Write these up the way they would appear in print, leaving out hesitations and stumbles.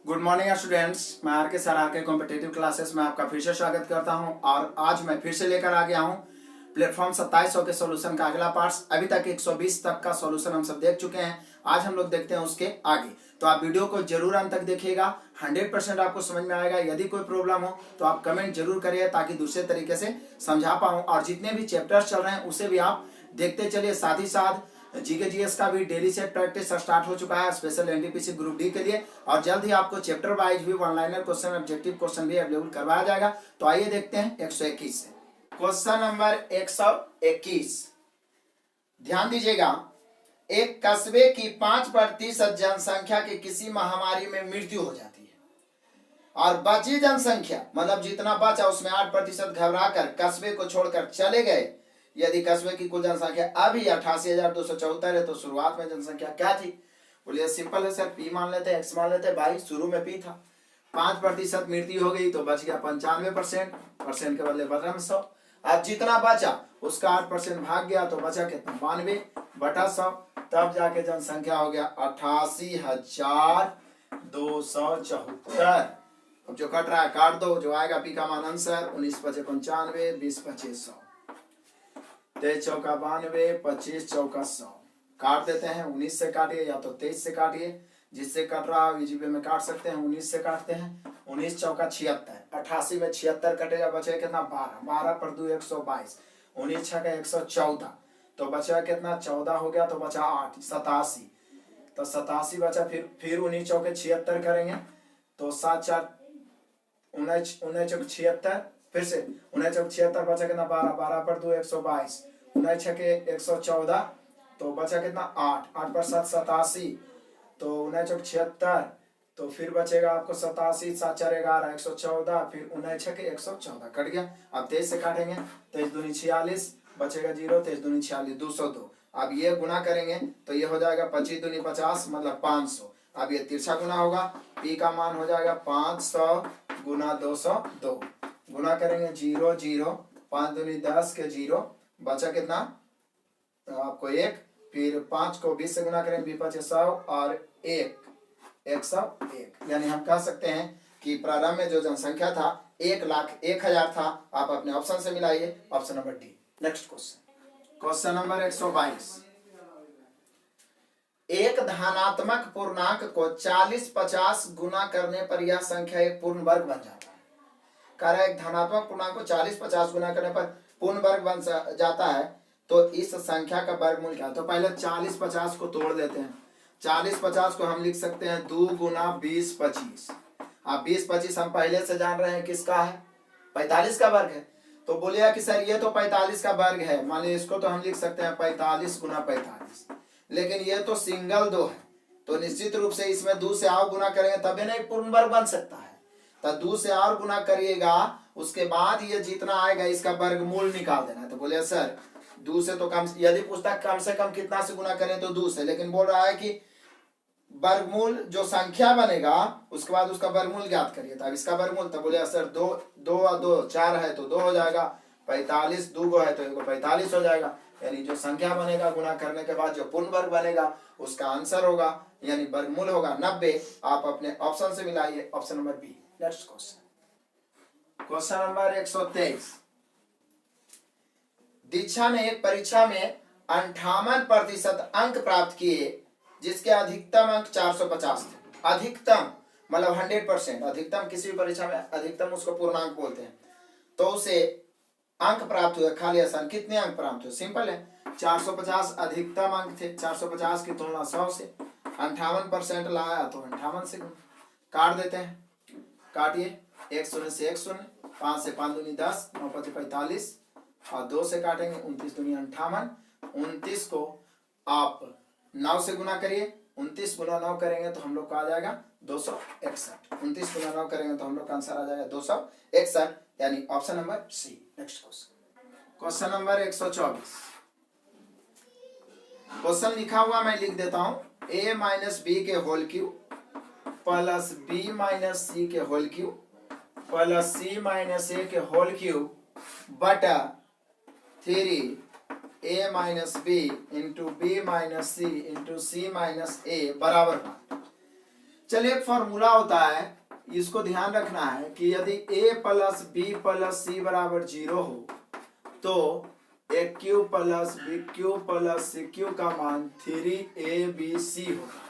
Good morning students, मैं are के sir are के कॉम्पिटेटिव क्लासेस में आपका फिर से स्वागत करता हूं। और आज मैं फिर से लेकर आ गया हूं प्लेटफॉर्म 2700 के सॉल्यूशन का अगला पार्ट। अभी तक 120 तक का सॉल्यूशन हम सब देख चुके हैं। आज हम लोग देखते हैं उसके आगे, तो आप वीडियो को जरूर अंत तक देखिएगा। 100% आपको समझ में आएगा। यदि कोई प्रॉब्लम हो तो आप कमेंट जरूर करिए ताकि दूसरे तरीके से समझा पाऊँ। और जितने भी चैप्टर्स चल रहे हैं उसे भी आप देखते चलिए। साथ ही साथ जीके जीएस का भी डेली सेट प्रैक्टिस स्टार्ट हो चुका है स्पेशल एनटीपीसी ग्रुप डी के लिए। और जल्द ही आपको चैप्टर वाइज भी one liner question, objective question भी अवेलेबल करवाया जाएगा। तो आइए देखते हैं 121 से क्वेश्चन नंबर 121। ध्यान दीजिएगा, एक कस्बे की 5% जनसंख्या की किसी महामारी में मृत्यु हो जाती है और बची जनसंख्या मतलब जितना बचा उसमें 8% घबरा कर कस्बे को छोड़कर चले गए। यदि कस्बे की कुल जनसंख्या अभी 88,274 है तो शुरुआत में जनसंख्या क्या थी? बोलिए सिंपल है सर, पी मान लेते हैं, एक्स मान लेते हैं। भाई शुरू में पी था, 5% मृत्यु हो गई तो बच गया 95%, परसेंट के बदले बदला में 100। अब जितना बचा उसका 8% भाग गया तो बचा कितना? 92/100। तब जाके जनसंख्या हो गया 88,274। अब जो कट रहा है काट दो, जो आएगा पी का मान आंसर 19×5 = 95, 20×5 = 100, 23 चौका 92, 25 चौका 100। काट देते हैं, 19 से काटिए या तो 23 से काटिए, जिससे कट रहा है ईजीपी में काट सकते हैं। 19 से काटते हैं, 19 चौका 76, 88 में 76 कटेगा, बचेगा कितना? 12, 12 पर 2 122, 19 छक्का 114, तो बचा कितना? 14 हो गया तो बचा 8, 87, तो 87 बचा। फिर 19 चौके 76 करेंगे तो 7 4 19 चौक 76, फिर से 19 चौक 76 बचा कितना? 12, 12 पर 2 122, 19 छक्के 114, तो बचा कितना? 8, 8 पर 7 87, तो 19 चौक 76, तो फिर बचेगा आपको 87, 7 4 11, 114, फिर 19 छक्के 114 कट गया। अब 23 से काटेंगे, 23 दूनी 46, बचेगा 0, 23 दूनी 46, 202। अब ये गुना करेंगे तो ये हो जाएगा 25 दूनी 50 मतलब 500। अब ये तिरछा गुना होगा, पी का मान हो जाएगा 500 गुना 202। गुना करेंगे 0 0, 5 दूनी 10 के 0, बचा कितना? आपको 1, फिर 5 को 20 से गुना करेंगे 5 100 और 1 101। यानी हम कह सकते हैं कि प्रारंभ में जो जनसंख्या था 1,01,000 था। आप अपने ऑप्शन से मिलाइए, option number D. Next question number 122। एक धनात्मक पूर्णांक को 40-50 गुना करने पर यह संख्या एक पूर्ण वर्ग बन जाता है। कह रहा है एक धनात्मक पूर्णांक को 40-50 गुना करने पर पूर्ण वर्ग बन जाता है, तो इस संख्या का वर्गमूल क्या है? तो पहले 40-50 को तोड़ देते हैं। 40-50 को हम लिख सकते हैं 2 गुना 20-25। अब 20-25 हम पहले से जान रहे हैं किसका है? 45 का वर्ग है। तो बोलिएगा कि सर ये तो 45 का वर्ग है, मान लीजिए इसको तो हम लिख सकते हैं 45 गुना 45, लेकिन ये तो सिंगल 2 है, तो निश्चित रूप से इसमें 2 से और गुना करेंगे तभी नहीं पूर्ण वर्ग बन सकता है। तो 2 से और गुना करिएगा, उसके बाद ये जितना आएगा इसका वर्गमूल निकाल देना है। तो बोले सर 2 से तो कम, यदि पूछता कम से कम कितना से गुना करें तो 2 से, लेकिन बोल रहा है कि वर्गमूल जो संख्या बनेगा उसके बाद उसका वर्गमूल ज्ञात करिए। तो अब इसका वर्गमूल, तो बोले सर 2 2 और 2 4 है तो 2 हो जाएगा, 45 2 है तो 45 हो जाएगा। यानी जो संख्या बनेगा गुना करने के बाद जो पूर्ण वर्ग बनेगा उसका आंसर होगा, यानी वर्गमूल होगा 90। आप अपने ऑप्शन से मिलाइए, option number B. Next question number 123। Diksha ने एक परीक्षा में 58% अंक प्राप्त किए जिसके अधिकतम अंक 450 थे। अधिकतम मतलब 100%, अधिकतम किसी भी परीक्षा में अधिकतम उसको पूर्णांक बोलते हैं। तो उसे अंक प्राप्त हुए, खाली आसान कितने अंक प्राप्त हुए? सिंपल है, 450 अधिकतम अंक थे। 450 की तुलना 100 से, 58% लाया तो 58 से काट देते हैं। काटिए, 1 0 से 1 0, 5 से 5 दूनी 10, 9 5 45 और 2 से काटेंगे 29 दूनी 58। 29 को आप 9 से गुना करिए, 29 गुना 9 करेंगे तो हम लोग का आ जाएगा 261। 29 गुना 9 करेंगे तो हम लोग का आंसर आ जाएगा 261, यानी option number C. Next question number 124। Question लिखा हुआ मैं लिख देता हूं, a - b के whole cube plus b - c के whole cube plus c - a के होल क्यूब बटा 3 a minus b into b minus c into c minus a बराबर 1। चलिए एक फॉर्मूला होता है, इसको ध्यान रखना है कि यदि a plus B plus C बराबर 0 हो तो A cube plus B cube plus C cube का मान 3abc होगा।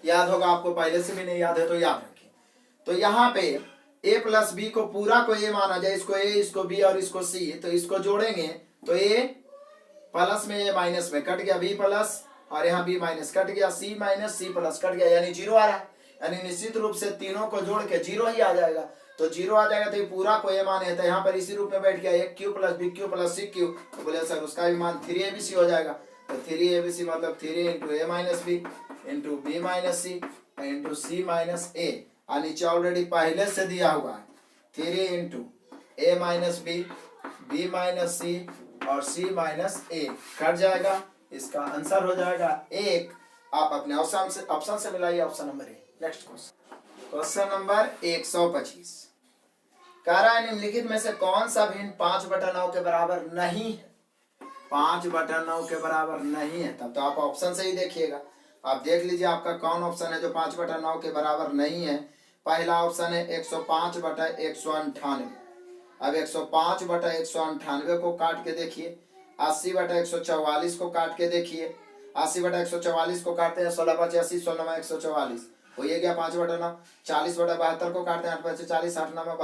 याद होगा आपको, पहले से भी नहीं याद है तो याद रखिए। तो यहाँ पे a प्लस बी को पूरा को a माना जाए, इसको a, इसको b और इसको c, तो इसको जोड़ेंगे तो a प्लस में a माइनस में कट गया, b प्लस और यहाँ b माइनस कट गया, c minus c plus cut गया, यानी 0 आ रहा है। यानी निश्चित रूप से तीनों को जोड़ के 0 ही आ जाएगा। तो 0 आ जाएगा तो ये पूरा को a माने तो यहाँ पर इसी रूप में बैठ गया, a cube plus B cube plus C cube, तो बोले सर उसका भी मान 3abc हो जाएगा। तो 3abc मतलब 3 into a minus B into B minus C into C minus A, और नीचे ऑलरेडी पहले से दिया हुआ है 3 into a minus B minus C और सी माइनस ए, कट जाएगा। इसका आंसर हो जाएगा 1। आप अपने ऑप्शन से मिलाइए, option number A. Next question number 125 कह रहा है निम्नलिखित में से कौन सा भिन्न 5/9 के बराबर नहीं है। 5/9 के बराबर नहीं है, तब तो आप ऑप्शन से ही देखिएगा। आप देख लीजिए आपका कौन ऑप्शन है जो 5/9 के बराबर नहीं है। पहला ऑप्शन है 105/198। अब 105/198 को काट के देखिए, 80/144 को काट के देखिए। 80/144 को काटते हैं 16/80, 16/144 हो ये गया 5/9। 40/72 को काटते हैं 8/40, 8/9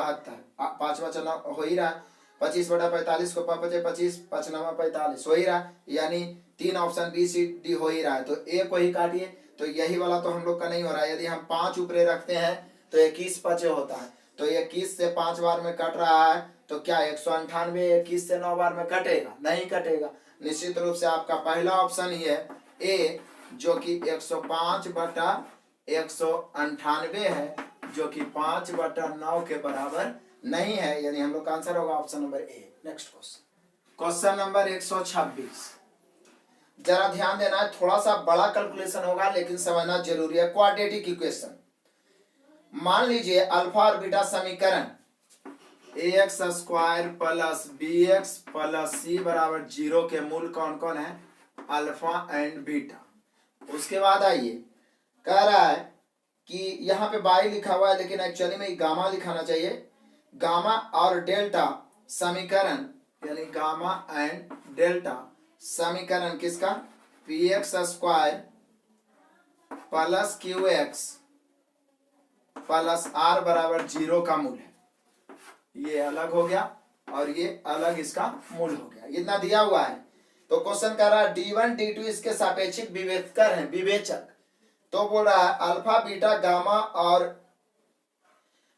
5/9 हो ही रहा है। 25/45 को 5/25, 5/9 हो ही रहा है, यानी 3 ऑप्शन बी सी डी हो ही रहा है। तो ए को ही काटिए, तो यही वाला तो हम लोग का नहीं हो रहा है। यदि हम 5 ऊपरे रखते हैं तो 21/5 होता है, तो 21 से 5 बार में कट रहा है, तो क्या 198 21 से 9 बार में कटेगा? नहीं कटेगा। निश्चित रूप से आपका पहला ऑप्शन ही है ए, जो कि 105/198 है, जो कि 5/9 के बराबर नहीं है, यानी हम लोग का आंसर होगा option number A. Next question number 126, जरा ध्यान देना है, थोड़ा सा बड़ा कैलकुलेशन होगा लेकिन समझना जरूरी है। क्वाड्रेटिक इक्वेशन, मान लीजिए अल्फा और बीटा समीकरण ax square plus bx plus c बराबर 0 के मूल कौन कौन है? Alpha and beta. उसके बाद आइए, कह रहा है कि यहाँ पे बाई लिखा हुआ है लेकिन एक्चुअली में गामा लिखाना चाहिए। गामा और डेल्टा समीकरण, यानी गामा एंड डेल्टा समीकरण किसका? px square plus qx plus r बराबर 0 का मूल है। ये अलग हो गया और ये अलग इसका मूल हो गया, इतना दिया हुआ है। तो क्वेश्चन कर रहा है d1 d2 इसके सापेक्षिक विवेचक हैं, विवेचक। तो बोल रहा है अल्फा बीटा गामा और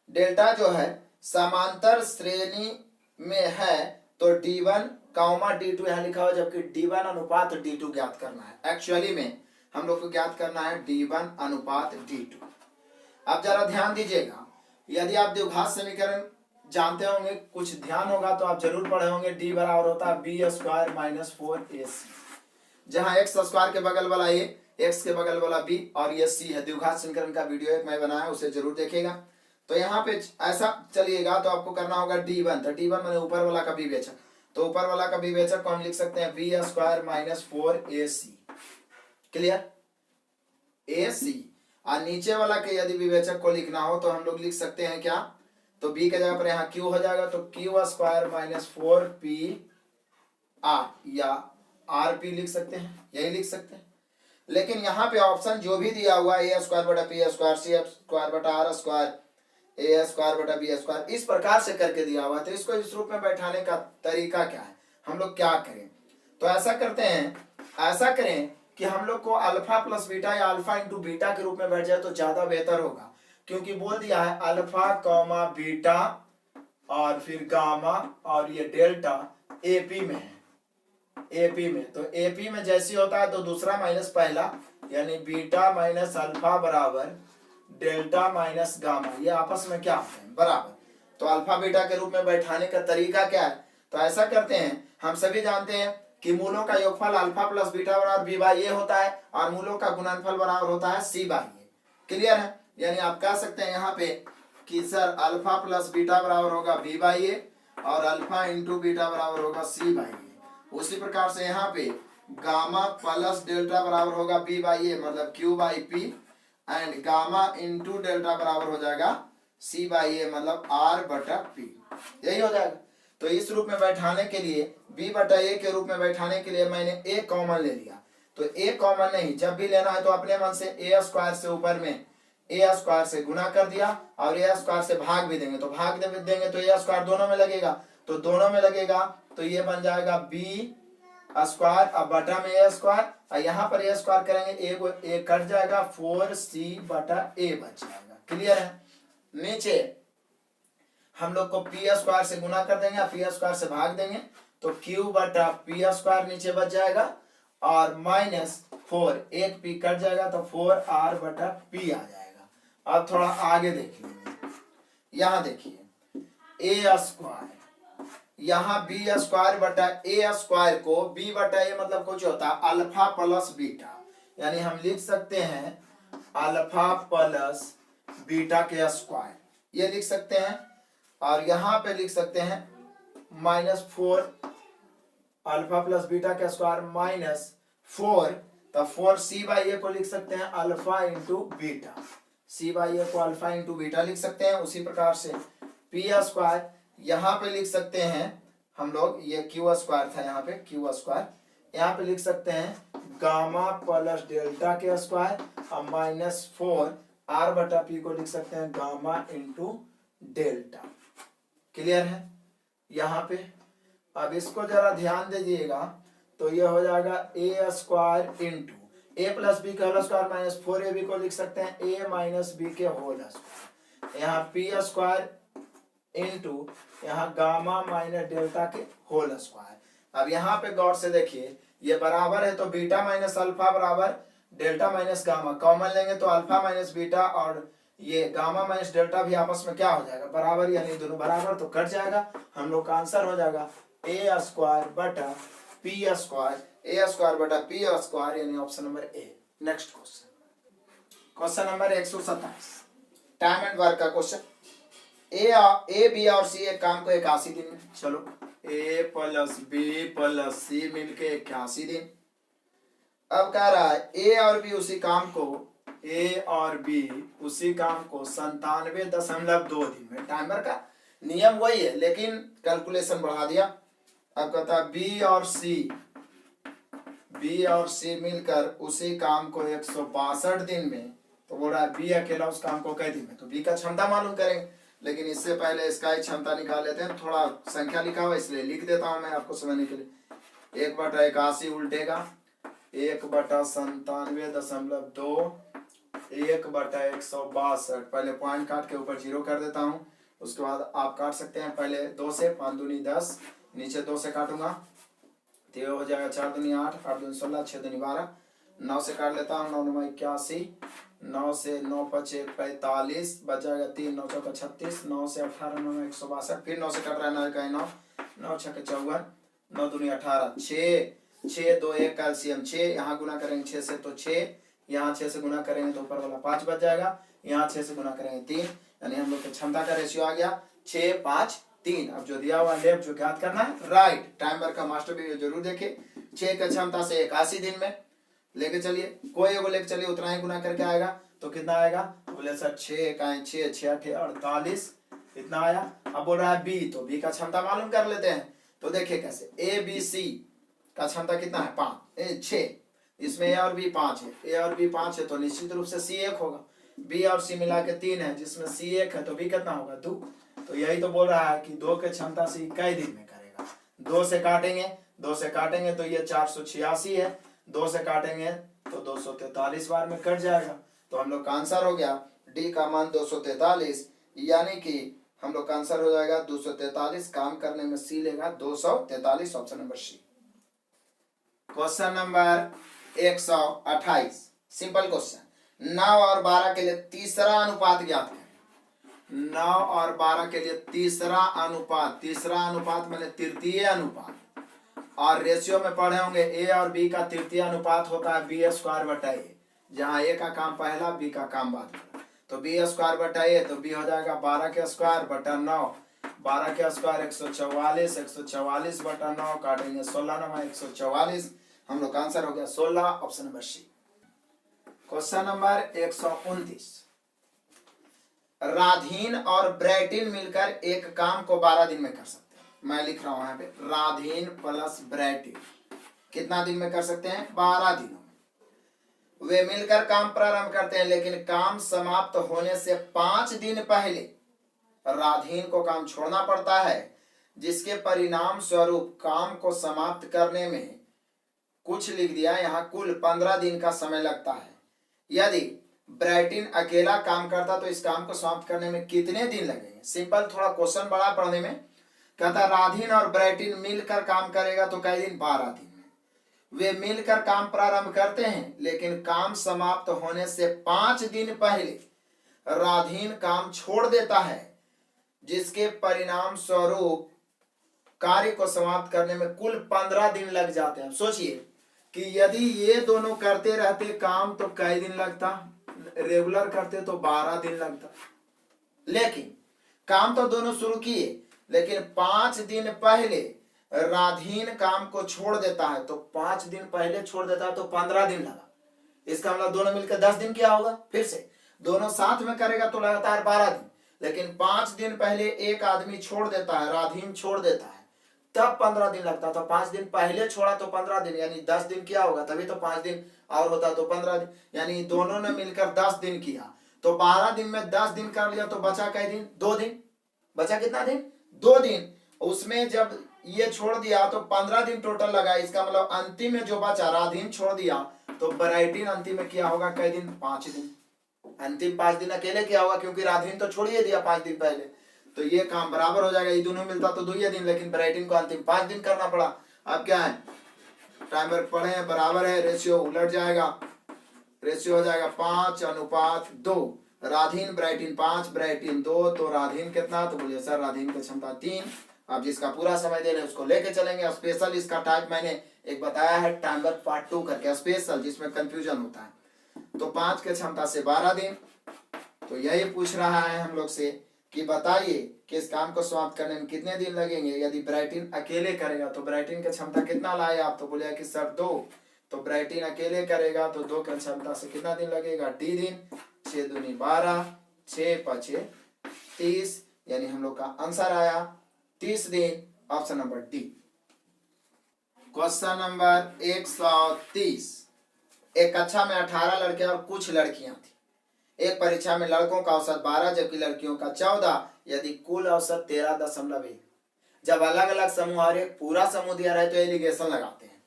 डेल्टा जो है समांतर श्रेणी में है, तो d1 काउमा d2 यहाँ लिखा हुआ, जबकि d1 अनुपात d2 ज्ञात करना है। एक्चुअली में हम लोग को ज्ञात करना है d1 अनुपात d2। अब जरा ध्यान दीजिएगा, यदि आप द्विघात समीकरण जानते होंगे, कुछ ध्यान होगा तो आप जरूर पढ़े होंगे, d बराबर होता है b स्क्वायर माइनस 4ac, जहां x स्क्वायर के बगल वाला a, x के बगल वाला b और ये c है। द्विघात समीकरण का वीडियो एक मैं बनाया, उसे जरूर देखिएगा। तो यहाँ पे ऐसा चलिएगा तो आपको करना होगा d1, तो d1 मैंने ऊपर वाला का विवेचक, तो ऊपर वाला का विवेचक को हम लिख सकते हैं b square minus 4ac। Clear? ac। और नीचे वाला के यदि विवेचक को लिखना हो तो हम लोग लिख सकते हैं क्या? तो b के जगह पर यहाँ q हो जाएगा, तो q square minus 4p r या rp लिख सकते हैं, यही लिख सकते हैं। लेकिन यहाँ पे ऑप्शन जो भी दिया हुआ है a स्क्वायर बटा p स्क्वायर, c स्क्वायर बटा r स्क्वायर, a स्क्वायर बटा b स्क्वायर, इस प्रकार से करके दिया हुआ है। तो इसको इस रूप में बैठाने का तरीका क्या है, हम लोग क्या करें? तो ऐसा करते हैं, ऐसा करें कि हम लोग को अल्फा प्लस बीटा या अल्फा इंटू बीटा के रूप में बैठ जाए तो ज्यादा बेहतर होगा, क्योंकि बोल दिया है अल्फा कॉमा बीटा और फिर गामा और ये डेल्टा एपी में है, एपी में। तो एपी में जैसी होता है तो दूसरा माइनस पहला, यानी बीटा माइनस अल्फा बराबर डेल्टा माइनस गामा, ये आपस में क्या होते हैं? बराबर। तो अल्फा बीटा के रूप में बैठाने का तरीका क्या है? तो ऐसा करते हैं, हम सभी जानते हैं कि मूलों का योगफल अल्फा प्लस बीटा बराबर बी बाई ए होता है और मूलों का गुणनफल बराबर होता है सी बाई ए। क्लियर है? यानी आप कह सकते हैं यहाँ पे कि सर अल्फा प्लस बीटा बराबर होगा बी बाई ए और अल्फा इंटू बीटा बराबर होगा सी बाई ए। उसी प्रकार से यहाँ पे गामा प्लस डेल्टा बराबर होगा बी बाई ए मतलब Q by P and gamma into delta बराबर हो जाएगा सी बाई ए, मतलब आर बटा पी, यही हो जाएगा। तो इस रूप में बैठाने के लिए, बी बटा ए के रूप में बैठाने के लिए मैंने ए कॉमन ले लिया। तो ए कॉमन नहीं, जब भी लेना है तो अपने मन से ए स्क्वायर से ऊपर में ए स्क्वायर से गुना कर दिया और ए स्क्वायर से भाग भी देंगे, तो भाग देंगे तो ए स्क्वायर दोनों में लगेगा, तो दोनों में लगेगा तो ये बन जाएगा बी स्क्वायर, अब बटा में ए स्क्वायर, और यहाँ पर ए स्क्वायर करेंगे ए कट जाएगा, 4c बटा ए बच जाएगा। क्लियर है। नीचे हम लोग को पी स्क्वायर से गुना कर देंगे, पी स्क्वायर से भाग देंगे, तो क्यू बटा पी स्क्वायर नीचे बच जाएगा, और माइनस 4, एक पी कट जाएगा तो 4r बटा पी आ जाएगा। अब थोड़ा आगे देख लीजिए, यहाँ देखिए ए स्क्वायर, यहाँ बी स्क्वायर बटा ए स्क्वायर को, बी बटा ए मतलब कुछ होता है अल्फा प्लस बीटा, यानी हम लिख सकते हैं अल्फा प्लस बीटा के स्क्वायर, ये लिख सकते हैं। और यहाँ पे लिख सकते हैं -4 अल्फा प्लस बीटा के स्क्वायर माइनस 4, तो 4c बाई ए को लिख सकते हैं alpha into beta, c by A को अल्फा इंटू बीटा लिख सकते हैं। उसी प्रकार से पी स्क्वायर यहाँ पे लिख सकते हैं हम लोग, ये क्यू स्क्वायर था, यहाँ पे क्यू स्क्वायर, यहाँ पे लिख सकते हैं गामा प्लस डेल्टा के स्क्वायर, और -4 आर बटा पी को लिख सकते हैं गामा इंटू डेल्टा। क्लियर है यहाँ पे। अब इसको जरा ध्यान दीजिएगा, तो ये हो जाएगा ए स्क्वायर इंटू ए प्लस बी के होल स्क्वायर माइनस 4ab को लिख सकते हैं ए माइनस बी के होल स्क्वायर, यहाँ पी स्क्वायर इंटू यहाँ गामा माइनस डेल्टा के होल स्क्वायर। अब यहाँ पे गौर से देखिए, ये बराबर है तो बीटा माइनस अल्फा बराबर डेल्टा माइनस गामा, कॉमन लेंगे तो अल्फा माइनस बीटा और ये गामा माइनस डेल्टा भी आपस में क्या हो जाएगा, बराबर, यानी दोनों बराबर, तो कट जाएगा। हम लोग का आंसर हो जाएगा ए स्क्वायर बटा पी स्क्वायर, ए स्क्वायर बटा पी स्क्वायर, यानी option number A. Next question number 127, time and work का क्वेश्चन। ए बी और सी एक काम को 81 दिन में, चलो ए प्लस बी प्लस सी मिलके 81 दिन। अब कह रहा है ए और बी उसी काम को, ए और बी उसी काम को 97.2 दिन में। टाइमर का नियम वही है, लेकिन कैलकुलेशन बढ़ा दिया। अब कहता है बी और सी मिलकर उसी काम को 162 दिन में, तो बोल रहा है बी अकेला उस काम को कई दिन में, तो बी का क्षमता मालूम करेंगे। लेकिन इससे पहले इसका ही क्षमता निकाल लेते हैं। थोड़ा संख्या लिखा हुआ इसलिए लिख देता हूं मैं आपको समझने के लिए। 1/81 उल्टेगा 1/97.2, 1/162। पहले पॉइंट काट के ऊपर 0 कर देता हूं, उसके बाद आप काट सकते हैं पहले 2 से, 5 दूनी 10, नीचे 2 से काटूंगा तो ये हो जाएगा 4 दूनी 8, 8 दूनी 16, 6 दूनी 12, 9 से काट लेता हूँ, 9 9 81, 9 से 9 5 45, बच जाएगा 3, 9 4 36, 9 से 18, 9 162, फिर 9 से कट रहा है 9 का 9, 9 6 54, 9 दूनी 18, 6 6 2 1 कैल्शियम 6, यहाँ गुना करेंगे 6 से तो 6, यहाँ 6 से गुना करेंगे तो ऊपर वाला 5 बच जाएगा, यहाँ 6 से गुना करेंगे 3, यानी हम लोग की क्षमता का रेशियो आ गया 6 5 3। अब जो दिया हुआ लेफ्ट जो ज्ञात करना है राइट। टाइमर का मास्टर वीडियो जरूर देखे। 6 का क्षमता से 81 दिन में लेके चलिए, कोई एगो लेके चलिए, उतना ही गुना करके आएगा तो कितना आएगा, बोले सर 6 का 6 6 8 48, इतना आया। अब बोल रहा है बी, तो बी का क्षमता मालूम कर लेते हैं। तो देखिए कैसे, ए बी सी का क्षमता कितना है 5 6, इसमें ए और बी 5 है, ए और बी 5 है तो निश्चित रूप से सी 1 होगा। बी और सी मिला के 3 है, जिसमें सी 1 है तो बी कितना होगा 2। तो यही तो बोल रहा है कि 2 के क्षमता से कई दिन में करेगा। 2 से काटेंगे तो ये 486 है, 2 से काटेंगे तो 243 बार में कट जाएगा। तो हम लोग का आंसर हो गया डी का मान 243, यानी कि हम लोग का आंसर हो जाएगा 243। काम करने में सी लेगा 243, option number C. Question number 128, simple question. 9 और 12 के लिए तीसरा अनुपात ज्ञात करें। 9 और 12 के लिए तीसरा अनुपात मैंने तृतीय अनुपात, और रेशियो में पढ़े होंगे ए और बी का तृतीय अनुपात होता है बी स्क्वायर बटा ए, जहाँ ए का काम पहला बी का काम बाद में। तो बी स्क्वायर बटा ए, तो बी हो जाएगा 12 के स्क्वायर बटा 9, 12 के स्क्वायर 144, 144 बटा 9 काटेंगे 16 9 144, हम लोग का आंसर हो गया 16, option number C. Question number 129। राधीन और ब्रैटिन मिलकर एक काम को 12 दिन में कर सकते हैं। मैं लिख रहा हूं यहाँ पे राधीन प्लस ब्रैटिन कितना दिन में कर सकते हैं? 12 दिनों में। वे मिलकर काम प्रारंभ करते हैं, लेकिन काम समाप्त होने से 5 दिन पहले राधीन को काम छोड़ना पड़ता है, जिसके परिणाम स्वरूप काम को समाप्त करने में कुछ लिख दिया यहाँ कुल 15 दिन का समय लगता है। यदि ब्रैटिन अकेला काम करता तो इस काम को समाप्त करने में कितने दिन लगेंगे? सिंपल, थोड़ा क्वेश्चन बड़ा पढ़ने में। कहता राधीन और ब्रैटिन मिलकर काम करेगा तो कई दिन? 12 दिन में। वे मिलकर काम प्रारंभ करते हैं, लेकिन काम समाप्त होने से 5 दिन पहले राधीन काम छोड़ देता है, जिसके परिणाम स्वरूप कार्य को समाप्त करने में कुल 15 दिन लग जाते हैं। सोचिए कि यदि ये दोनों करते रहते काम तो कई दिन लगता? रेगुलर करते तो 12 दिन लगता। लेकिन काम तो दोनों शुरू किए, लेकिन 5 दिन पहले राधीन काम को छोड़ देता है, तो 5 दिन पहले छोड़ देता है तो 15 दिन लगा। इसका मतलब दोनों मिलकर 10 दिन क्या होगा? फिर से दोनों साथ में करेगा तो लगातार 12 दिन, लेकिन 5 दिन पहले एक आदमी छोड़ देता है, राधीन छोड़ देता है, तब 15 दिन लगता। तो 5 दिन पहले छोड़ा तो 15 दिन, यानी 10 दिन क्या होगा? तभी तो 5 दिन और होता तो 15 दिन, यानी दोनों ने मिलकर 10 दिन किया। तो 12 दिन में 10 दिन कर लिया तो बचा कई दिन? 2 दिन। बचा कितना दिन? 2 दिन। उसमें जब ये छोड़ दिया तो 15 दिन टोटल लगा। इसका मतलब अंतिम में जो बचा राधीन छोड़ दिया तो ब्रैटिन अंतिम में क्या होगा? कई दिन? 5 दिन। अंतिम 5 दिन अकेले क्या होगा? क्योंकि राधीन तो छोड़ ही दिया 5 दिन पहले, तो ये काम बराबर हो जाएगा। ये दोनों मिलता तो 2 दिन, लेकिन ब्रैटिन को अंतिम 5 दिन करना पड़ा। अब क्या है? टाइमर पढ़े हैं, बराबर है, रेशियो उलट जाएगा। रेशियो हो जाएगा 5:2। राधीन ब्रैटिन 5, ब्रैटिन 2, तो राधीन कितना? तो बोलिए सर राधीन की क्षमता 3। अब जिसका पूरा समय दे रहे उसको लेके चलेंगे। स्पेशल इसका टाइप मैंने एक बताया है, टाइमर पार्ट 2 करके स्पेशल, जिसमें कंफ्यूजन होता है। तो 5 की क्षमता से 12 दिन। तो यही पूछ रहा है हम लोग से कि बताइए कि इस काम को समाप्त करने में कितने दिन लगेंगे। यदि ब्रैटिन अकेले करेगा तो ब्रैटिन की क्षमता कितना लाए आप? तो बोले कि सर 2। तो ब्रैटिन अकेले करेगा तो 2 की क्षमता से कितना दिन लगेगा? D दिन। 6 दूनी 12, 6 5 30, यानी हम लोग का आंसर आया 30 दिन। Option number D. Question number 130। एक कक्षा में 18 लड़के और कुछ लड़कियां थी। एक परीक्षा में लड़कों का औसत 12 जबकि लड़कियों का 14, यदि कुल औसत 13.1। जब अलग अलग समूह और एक पूरा समूह दिया रहे तो एलिगेशन लगाते हैं।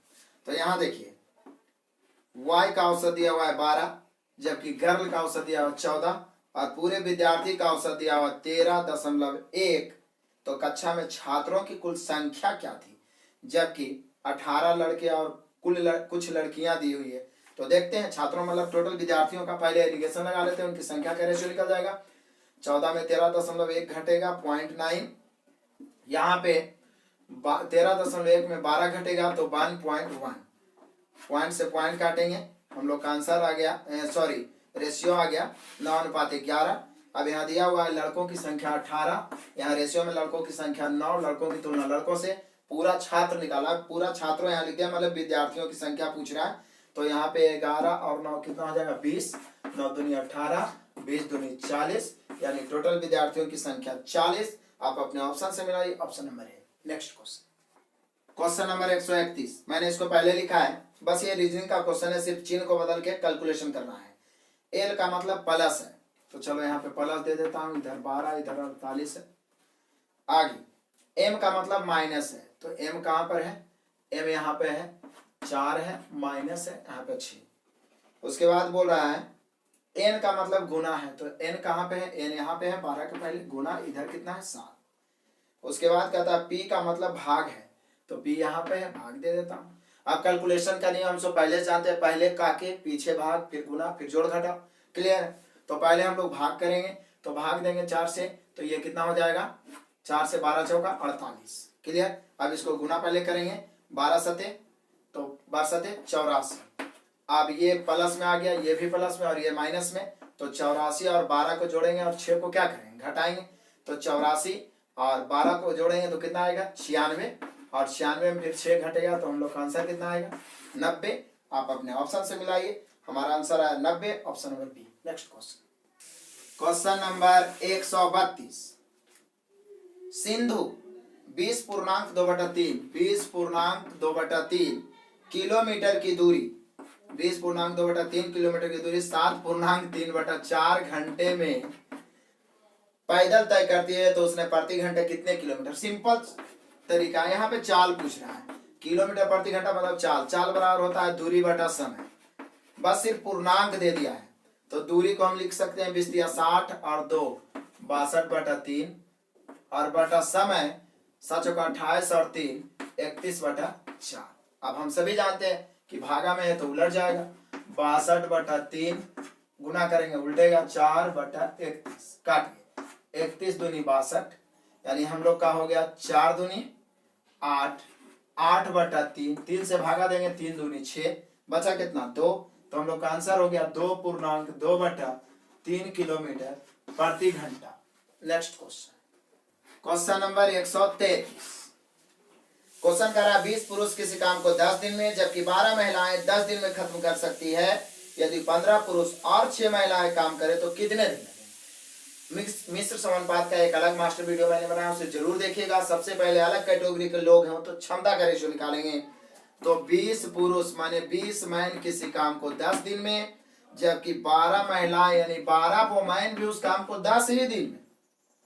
तो यहां देखिए Y का औसत दिया हुआ है 12, जबकि गर्ल का औसत दिया हुआ 14 और पूरे विद्यार्थी का औसत दिया हुआ 13.1। तो कक्षा में छात्रों की कुल संख्या क्या थी? जबकि 18 लड़के और कुछ लड़कियां दी हुई है। तो देखते हैं, छात्रों मतलब टोटल विद्यार्थियों का पहले एलिगेशन लगा लेते हैं, उनकी संख्या का रेशियो निकल जाएगा। 14 में 13.1 घटेगा 0.9, यहाँ पे 13.1 में 12 घटेगा तो 1.1। पॉइंट से पॉइंट काटेंगे, हम लोग का आंसर आ गया, सॉरी रेशियो आ गया 9:11। अब यहाँ दिया हुआ है लड़कों की संख्या 18, यहाँ रेशियो में लड़कों की संख्या 9, लड़कों की तुलना लड़कों से। पूरा छात्र निकाला, पूरा छात्रों यहाँ लिख दिया, मतलब विद्यार्थियों की संख्या पूछ रहा है। तो यहाँ पे 11 और 9 कितना हो जाएगा? 20। 9 दूनी 18, 20 दूनी 40, यानी टोटल विद्यार्थियों की संख्या 40। आप अपने ऑप्शन से मिलाइए। Option number A. Next question, question number 131। मैंने इसको पहले लिखा है, बस ये रीजनिंग का क्वेश्चन है, सिर्फ चिन्ह को बदल के कैलकुलेशन करना है। एल का मतलब प्लस है, तो चलो यहाँ पे प्लस दे देता हूँ, इधर 12 इधर 48 है। आगे एम का मतलब माइनस है, तो एम कहाँ पर है? एम यहाँ पे है 4 है, माइनस है यहाँ पे 6। उसके बाद बोल रहा है एन का मतलब गुना है, तो एन कहाँ पे है? एन यहाँ पे है 12 के पहले, गुना इधर कितना है? 7। उसके बाद कहता है पी का मतलब भाग है, तो पी यहाँ पे है, भाग दे देता हूँ। अब कैलकुलेशन का नियम हम सब पहले जानते हैं, पहले काके पीछे भाग फिर गुना फिर जोड़ घटा। क्लियर है? तो पहले हम लोग भाग करेंगे, तो भाग देंगे 4 से, तो ये कितना हो जाएगा? 4 से 12 चौका 48। क्लियर? अब इसको गुना पहले करेंगे, 12 सते तो 12 सते 84। अब ये प्लस में आ गया, ये भी प्लस में और ये माइनस में, तो 84 और 12 को जोड़ेंगे और 6 को क्या करेंगे? घटाएंगे। तो 84 और 12 को जोड़ेंगे तो कितना आएगा? 96, और 96 में फिर 6 घटेगा, तो हम लोग का आंसर कितना आएगा? 90। आप अपने ऑप्शन से मिलाइए। हमारा आंसर है 90, option number B. Next question, question number 132। Sindhu 20.2/3 kilometre की दूरी 20.2/3 किलोमीटर की दूरी 7.3/4 घंटे में पैदल तय करती है, तो उसने प्रति घंटे कितने किलोमीटर। सिंपल तरीका है, यहाँ पे चाल पूछ रहा है। किलोमीटर प्रति घंटा मतलब चाल बराबर होता है दूरी बटा समय, बस सिर्फ पूर्णांक दे दिया है। तो दूरी को हम लिख सकते हैं 20 × 60 और 2 62/3 और बटा समय 7 × 28 और 3 31/4। अब हम सभी जानते हैं कि भागा में है तो उलट जाएगा, 62/3 गुना करेंगे उल्टेगा 4/31 काट 31 दूनी 62, यानी हम लोग का हो गया 4 दूनी 8, 8/3, 3 से भागा देंगे 3 दूनी 6, बचा कितना 2, तो हम लोग का आंसर हो गया 2.2/3 किलोमीटर प्रति घंटा। Next question, question number 133। Question कर रहा है 20 पुरुष किसी काम को 10 दिन में जबकि 12 महिलाएं 10 दिन में खत्म कर सकती है। यदि 15 पुरुष और 6 महिलाएं काम करें तो कितने दिन लगेंगे। मिश्र समानुपात का एक अलग मास्टर वीडियो मैंने बनाया, उसे जरूर देखिएगा। सबसे पहले अलग कैटेगरी के लोग हैं तो क्षमता का रेशियो निकालेंगे। तो 20 पुरुष माने 20 मैन किसी काम को 10 दिन में, जबकि 12 महिलाएं यानी 12 वो मैन भी उस काम को 10 ही दिन में।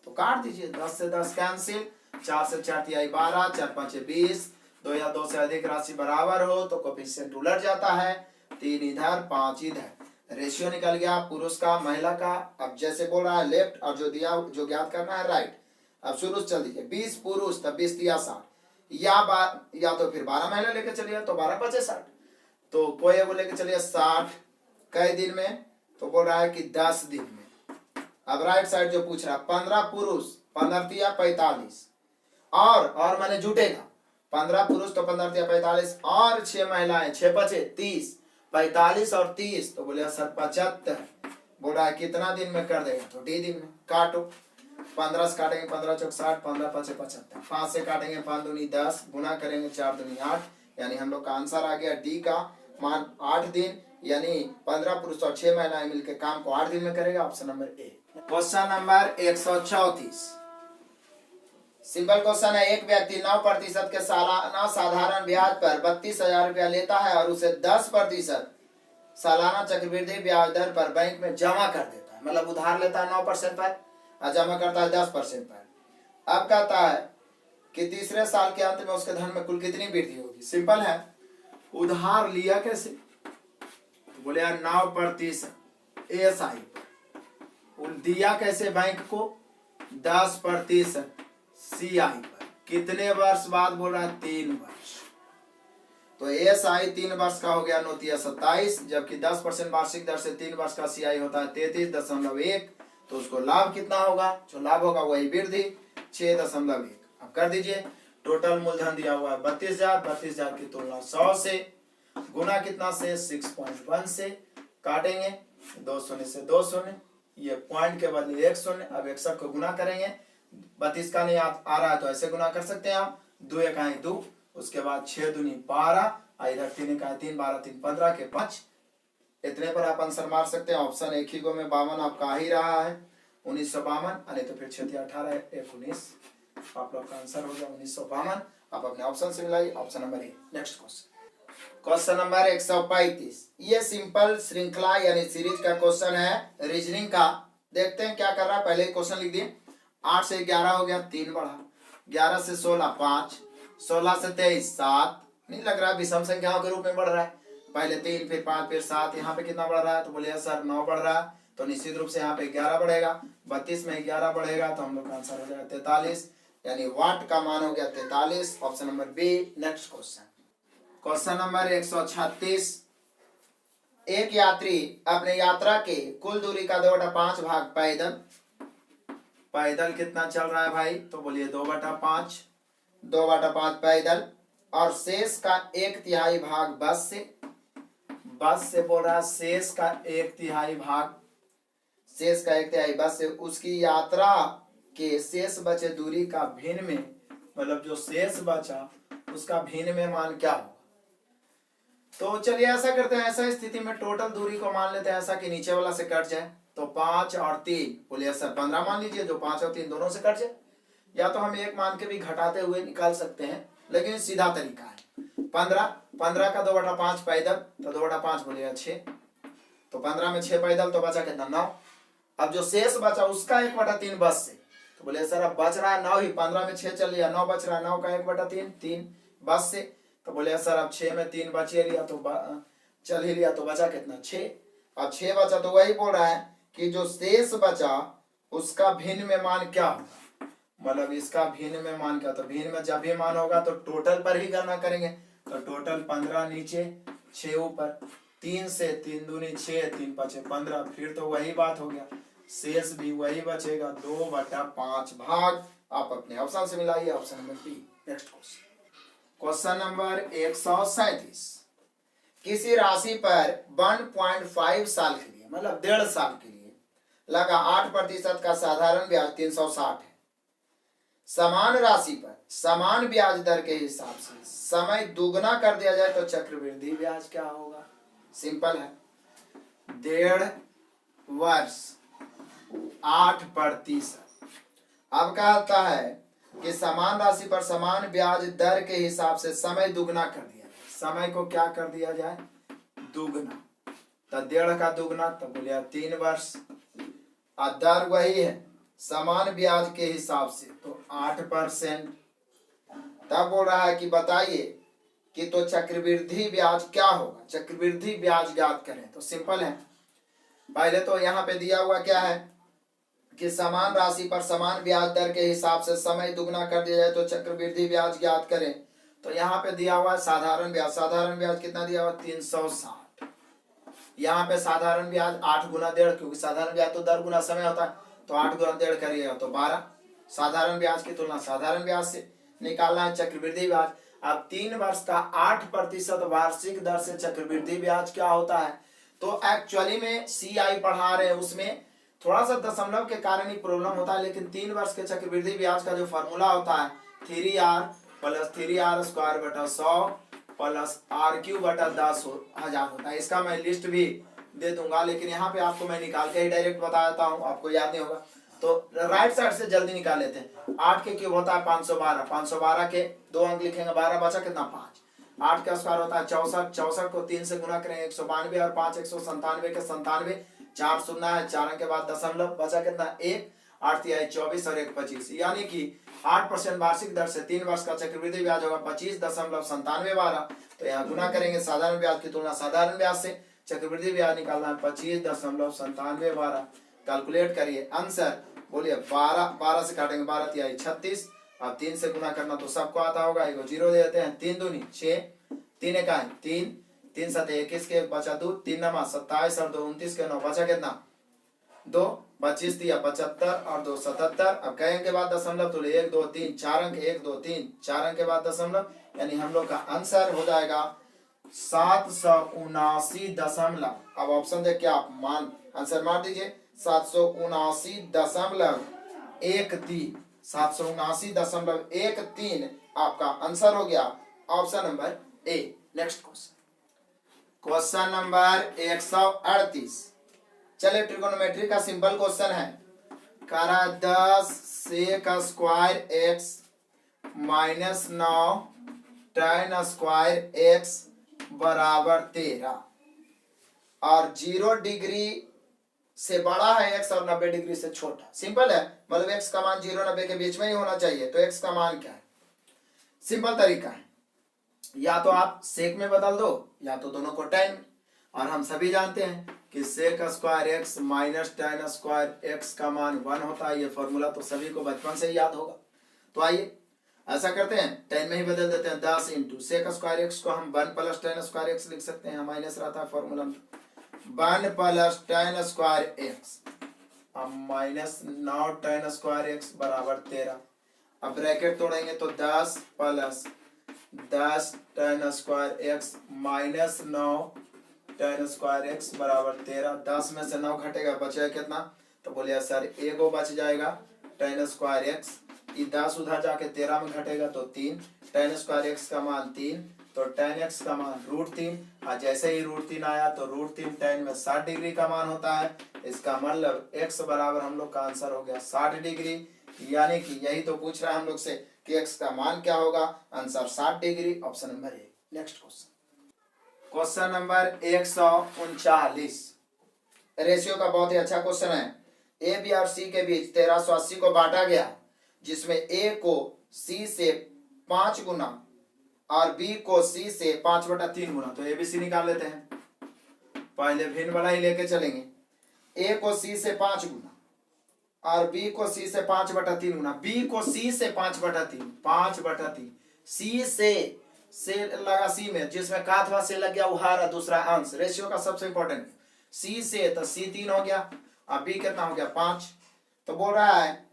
तो काट दीजिए, 10 से 10 कैंसिल, 4 से 4 तिहाई 12, 4 × 5 = 20, 2 या 2 से अधिक राशि बराबर हो तो कोफिशिएंट उलट जाता है, 3 इधर 5 इधर, रेशियो निकल गया पुरुष का महिला का। अब जैसे बोल रहा है लेफ्ट और जो दिया जो ज्ञात करना है राइट। अब शुरू से चल दीजिए, 20 पुरुष तब 20 × 60 या तो फिर 12 महिला लेके चलिए तो 12 × 5 = 60, तो कोई वो लेके चलिए 60 कई दिन में, तो बोल रहा है कि 10 दिन में। अब राइट साइड जो पूछ रहा है 15 पुरुष 15 × 45 और मैंने जुटेगा 15 पुरुष तो 15 × 45 और 6 महिलाएं 6 × 5 = 30, 45 और 30 तो बोले सर 75। बोल रहा है कितना दिन में कर देगा, तो डी दिन में। काटो, 15 से काटेंगे 15 × 4 = 60, 15 × 5 = 75, 5 से काटेंगे 5 दूनी 10, गुना करेंगे 4 दूनी 8, यानी हम लोग का आंसर आ गया डी का मान 8 दिन, यानी 15 पुरुष और 6 महिलाएं मिलकर काम को 8 दिन में करेगा, ऑप्शन नंबर ए। Question number 134। सिंपल क्वेश्चन है, एक व्यक्ति 9% के सालाना साधारण ब्याज पर 32,000 रुपया लेता है और उसे 10% सालाना चक्रवृद्धि ब्याज दर पर बैंक में जमा कर देता है। मतलब उधार लेता है 9% पर और जमा करता है 10% पर। अब कहता है कि तीसरे साल के अंत में उसके धन में कुल कितनी वृद्धि होगी। सिंपल है, उधार लिया कैसे, बोले यार 9% एएसआई पर, दिया कैसे बैंक को 10% सीआई पर, कितने वर्ष बाद बोल रहा है 3 वर्ष। तो एएसआई 3 वर्ष का हो गया 9 × 27, जबकि 10% वार्षिक दर से 3 वर्ष का सीआई होता है 33.1, तो उसको लाभ कितना होगा, जो लाभ होगा वही वृद्धि 6.1। अब कर दीजिए, टोटल मूलधन दिया हुआ है 32,000, 32,000 की तुलना 100 से, गुना कितना से 6.1 से, काटेंगे 2 शून्य से 2 शून्य, ये पॉइंट के बदले 1 शून्य। अब 61 को गुना करेंगे, 32 का नहीं आ रहा है तो ऐसे गुना कर सकते हैं आप, 2 × 1 = 2, उसके बाद 6 दूनी 12, इधर 3 × 1 = 3, 12 × 3 = 15 के 5, इतने पर आप आंसर मार सकते हैं। ऑप्शन एक ही गो में 52 आपका आ ही रहा है, 1952, नहीं तो फिर 6 × 18 = 19, आप लोग का आंसर हो गया 1952। आप अपने ऑप्शन से मिलाइए, option number A. Next question, question number 135। ये सिंपल श्रृंखला यानी सीरीज का क्वेश्चन है, रीजनिंग का। देखते हैं क्या कर रहा है, पहले क्वेश्चन लिख दिए। 8 से 11 हो गया 3 बढ़ा, 11 से 16 5, 16 से 23 7, नहीं लग रहा है विषम संख्याओं के रूप में बढ़ रहा है, पहले 3 फिर 5 फिर 7, यहाँ पे कितना बढ़ रहा है, तो बोलिए सर 9 बढ़ रहा है, तो निश्चित रूप से यहाँ पे 11 बढ़ेगा, 32 में 11 बढ़ेगा तो हम लोग का आंसर हो जाएगा 43, यानी वाट का मान हो गया 43, option number B. Next question, question number 136। एक यात्री अपने यात्रा के कुल दूरी का 2/5 भाग पैदल कितना चल रहा है भाई, तो बोलिए 2/5 पैदल, और शेष का 1/3 भाग बस से बोल रहा है, शेष का 1/3 बस से, उसकी यात्रा के शेष बचे दूरी का भिन्न में, मतलब जो शेष बचा उसका भिन्न में मान क्या होगा। तो चलिए ऐसा करते हैं, ऐसा स्थिति में टोटल दूरी को मान लेते हैं ऐसा कि नीचे वाला से कट जाए। तो 5 और 3 बोलिए सर 15 मान लीजिए, जो 5 और 3 दोनों से कट जाए। या तो हम 1 मान के भी घटाते हुए निकाल सकते हैं, लेकिन सीधा तरीका है 15 का 2/5 पैदल, तो 2/5 बोलिएगा 6। तो 15 में 6 पैदल, तो बचा कितना 9। अब जो शेष बचा उसका 1/3 बस से, तो बोले सर अब बच रहा है 9 ही, 15 में 6 चल लिया, 9 बच रहा है, 9 का 1/3 3 बस से। तो बोले सर अब 6 में 3 बच लिया, तो चल ही लिया, तो बचा कितना 6। अब 6 बचा, तो वही बोल रहा है कि जो शेष बचा उसका भिन्न में मान क्या होगा, मतलब इसका भिन्न में मान क्या। तो भिन्न में जब भी मान होगा तो टोटल पर ही गणना करेंगे। तो टोटल 15 नीचे 6 ऊपर, 3 से 3 दूनी 6, 3 5 15, फिर तो वही बात हो गया, शेष भी वही बचेगा 2/5 भाग। आप अपने ऑप्शन से मिलाइए, option number B. Next question number 137। किसी राशि पर 1.5 साल के लिए, मतलब 1.5 साल के लिए लगा 8% का साधारण ब्याज 360 है। समान राशि पर समान ब्याज दर के हिसाब से समय दुगना कर दिया जाए तो चक्रवृद्धि ब्याज क्या होगा। सिंपल है, 1.5 वर्ष 8%। अब कहता है कि समान राशि पर समान ब्याज दर के हिसाब से समय दुगना कर दिया जाए। समय को क्या कर दिया जाए, दुगना। तो 1.5 का दुगना, तो बोलिए 3 वर्ष, और दर वही है समान ब्याज के हिसाब से, तो 8%। तब बोल रहा है कि बताइए कि तो चक्रवृद्धि ब्याज क्या होगा, चक्रवृद्धि ब्याज ज्ञात करें। तो सिंपल है, पहले तो यहाँ पे दिया हुआ क्या है कि समान राशि पर समान ब्याज दर के हिसाब से समय दुगना कर दिया जाए तो चक्रवृद्धि ब्याज ज्ञात करें। तो यहाँ पे दिया हुआ है साधारण ब्याज। साधारण ब्याज कितना दिया हुआ, 360। यहाँ पे साधारण ब्याज 8 गुना 1.5, क्योंकि साधारण ब्याज तो दर गुना समय होता है, तो 8 गुना 1.5 करिएगा तो 12। साधारण ब्याज की तुलना साधारण ब्याज से निकालना है चक्रवृद्धि ब्याज। अब 3 वर्ष का 8% वार्षिक दर से चक्रवृद्धि ब्याज क्या होता है। तो एक्चुअली में CI पढ़ा रहे हैं, उसमें थोड़ा सा दशमलव के कारण ही प्रॉब्लम होता है, लेकिन 3 वर्ष के चक्रवृद्धि ब्याज का जो फॉर्मूला होता है 3R प्लस 3R स्क्वायर बटा 100 प्लस RQ बटा 10,000 होता है। इसका मैं लिस्ट भी दे दूंगा, लेकिन यहाँ पे आपको मैं निकाल के ही डायरेक्ट बता देता हूँ, आपको याद नहीं होगा तो राइट साइड से जल्दी निकाल लेते हैं। 8 के क्यूब होता है 512, 512 के 2 अंक लिखेंगे, 12 बचा कितना 5। 8 का स्क्वायर होता है 64, 64 को 3 से गुना करेंगे 192, और 5 197 के 97, 4 शून्य है, 4 अंक के बाद दशमलव, बचा कितना 1, 8 तिहाई 24 और 1 25, यानी कि 8% वार्षिक दर से 3 वर्ष का चक्रवृद्धि ब्याज होगा 25.9712। तो यहाँ गुना करेंगे साधारण ब्याज की तुलना साधारण ब्याज से, चक्रवृद्धि ब्याज निकालना है 25.9712। कैलकुलेट करिए आंसर, बोलिए 12 से काटेंगे 12 तिहाई 36, अब 3 से गुना करना तो सबको आता होगा, एगो 0 दे देते हैं, 3 दूनी 6, 3 इकाई 3, 3 7 21 के बचा 2, 3 नमा 27 और 2 29 के 9, बचा कितना 2, 25 दिया 75 और 2 77। अब कहेंगे के बाद दशमलव, तो 1 2 3 4 अंक, 1 2 3 4 अंक के बाद दशमलव, यानी हम लोग का आंसर हो जाएगा 779 दशमलव। अब ऑप्शन देख के आप मान आंसर मार दीजिए, 779.13, 779.13 आपका आंसर हो गया, option number A. Next question number 138। चलिए ट्रिगोनोमेट्री का सिंपल क्वेश्चन है, करा 10 sec square x minus 9 tan square x बराबर 13, और 0 डिग्री से बड़ा है x और 90 डिग्री से छोटा। सिंपल है, मतलब x का मान 0 90 के बीच में ही होना चाहिए। तो x का मान क्या है, सिंपल तरीका है, या तो आप सेक में बदल दो या तो दोनों को tan। और हम सभी जानते हैं कि sec square x minus tan square x का मान 1 होता है। ये फॉर्मूला तो सभी को बचपन से ही याद होगा। तो आइए ऐसा करते हैं, tan में ही बदल देते हैं, 10 इंटू सेक स्क्वायर x को हम 1 प्लस tan स्क्वायर x लिख सकते हैं, माइनस रहता है फॉर्मूला में, 1 plus tan square x minus 9 tan square x बराबर 13। अब ब्रैकेट तोड़ेंगे तो 10 plus 10 tan square x minus 9 tan square x बराबर 13। 10 में से 9 घटेगा, बचेगा कितना, तो बोलिए सर एगो बच जाएगा tan स्क्वायर x, 10 उधर जाके 13 में घटेगा तो 3, tan स्क्वायर x का मान 3, तो tan x का मान √3, और जैसे ही √3 आया तो √3 tan में 60 डिग्री का मान होता है। इसका मतलब x बराबर हम लोग का आंसर हो गया 60 डिग्री। यानी कि यही तो पूछ रहा है हम लोग से कि x का मान क्या होगा, answer 60 degree, option number A. Next question number 139। Ratio का बहुत ही अच्छा क्वेश्चन है। ए बी और सी के बीच 1380 को बांटा गया, जिसमें ए को सी से 5 गुना और बी को सी से 5/3 गुना। तो ए बी सी निकाल लेते हैं, पहले भिन्न वाला ही लेके चलेंगे। ए को सी से 5 गुना और बी को सी से 5/3 गुना। बी को सी से 5/3 सी से लगा सी में, जिसमें का अथवा से लग गया उहारा दूसरा अंश। रेशियो का सबसे इंपॉर्टेंट, सी से तो सी 3 हो गया, अब बी कितना हो गया 5। तो बोल रहा है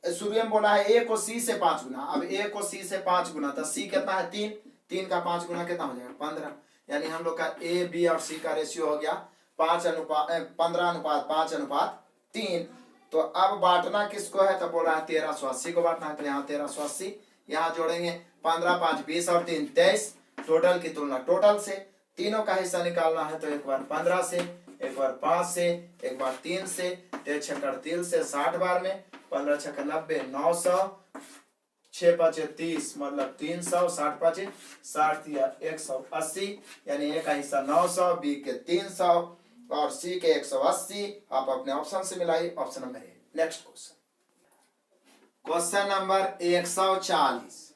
शुरू में बोला है ए को सी से 5 गुना। अब ए को सी से 5 गुना तो सी कितना है 3, 3 का 5 गुना कितना हो जाएगा 15। यानी हम लोग का ए बी और सी का रेशियो हो गया 15:5:3। तो अब बांटना किसको है, तो बोल रहा है 1380 को बांटना है। तो यहाँ 1380 यहाँ जोड़ेंगे, 15 5 20 और 3 23। टोटल की तुलना टोटल से, तीनों का हिस्सा निकालना है तो एक बार 15 से, एक बार 5 से, एक बार 3 से, 3 छक्कर 3 से 60 बार में, 15 छक्कर 90, 900, 6 5 30 मतलब 300, 60 5 60 या 180। यानी ए का हिस्सा 900, बी के 300 और सी के 180। आप अपने ऑप्शन से मिलाइए, option number A. Next question number 140,